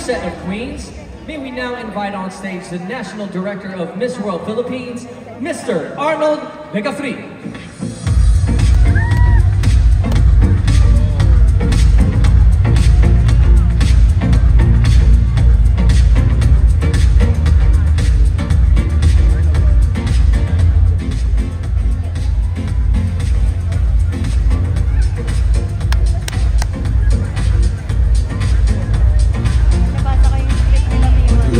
set of queens, may we now invite on stage the National Director of Miss World Philippines, Mr. Arnold Legafri.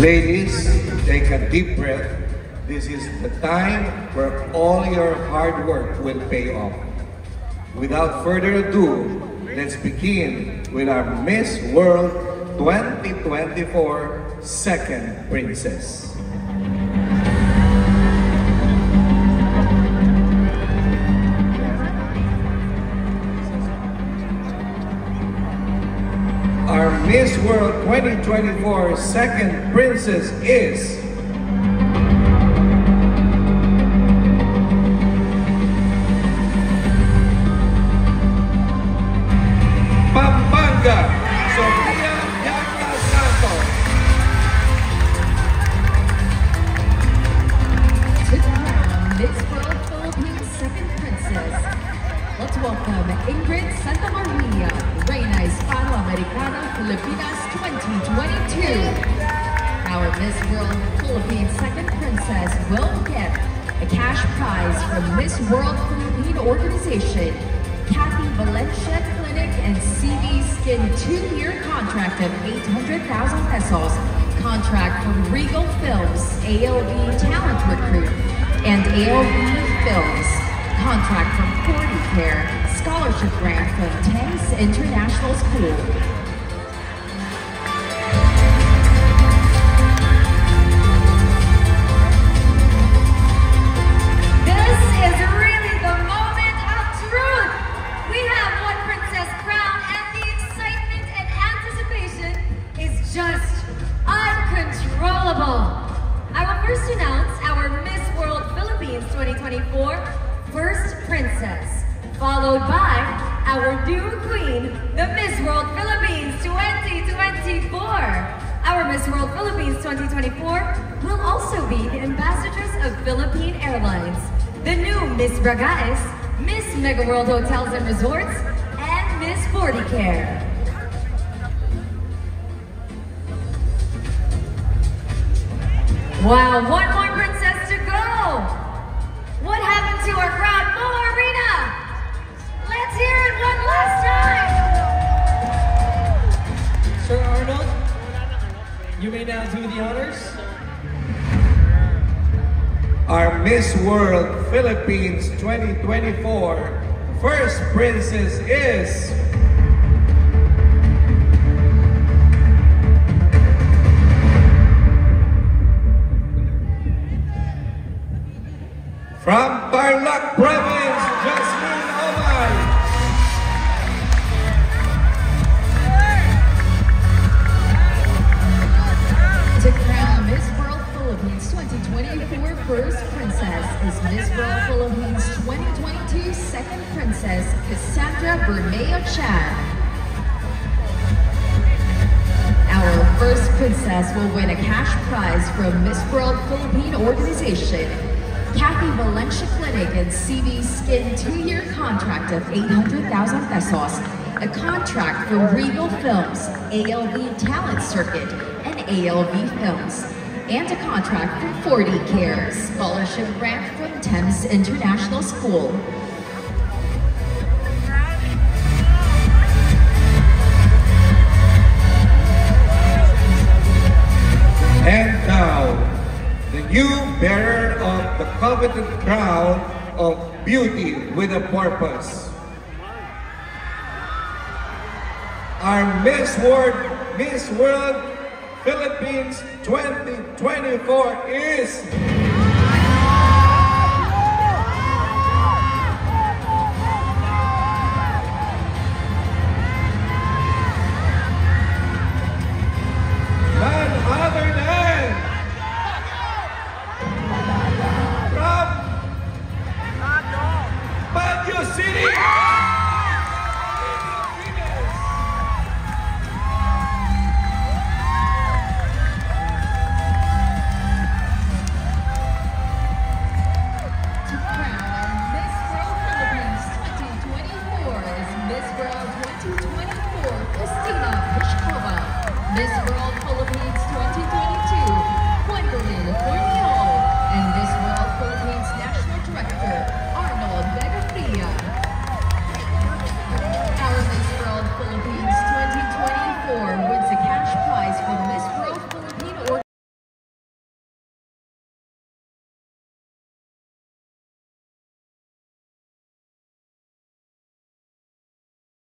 Ladies, take a deep breath. This is the time where all your hard work will pay off. Without further ado, let's begin with our Miss World 2024 Second Princess. Our Miss World 2024 Second Princess is Pampanga, Sofia Yagna Santos. To crown Miss World Philippines Second Princess, let's welcome Ingrid Santa Maria, Reina Hispano-Americana Filipinas 2022. Our Miss World Philippines Second Princess will get a cash prize from Miss World Philippine Organization, Kathy Valencia Clinic and CV Skin 2-year contract of 800,000 pesos, contract from Regal Films, ALV Talent Recruit, and ALV Films, contract from 40 Care, scholarship grant from Thames International School. This is really the moment of truth. We have one princess crown and the excitement and anticipation is just uncontrollable. I will first announce our Miss World Philippines 2024 First Princess, followed by our new queen, the Miss World Philippines 2024. Our Miss World Philippines 2024 will also be the ambassadors of Philippine Airlines, the new Miss Bragaes, Miss Mega World Hotels and Resorts, and Miss 40 Care. Wow, one more princess to go. What happened to our crowd? Mo Arena! Let's hear it one last time! Sir Arnold, you may now do the honors. our Miss World Philippines 2024 First Princess is from Tarlac Province, Jasmine Omay. To crown Miss World Philippines 2024 First Princess is Miss World Philippines 2022 Second Princess, Cassandra Bermeo Chan. Our first princess will win a cash prize from Miss World Philippine Organization, Kathy Valencia Clinic and CV Skin 2-year contract of 800,000 pesos, a contract from Regal Films, ALV Talent Circuit, and ALV Films, and a contract from 40 Care, scholarship grant from Thames International School. And now, the new bearer of the coveted crown of beauty with a purpose. Our Miss World Philippines 2024 is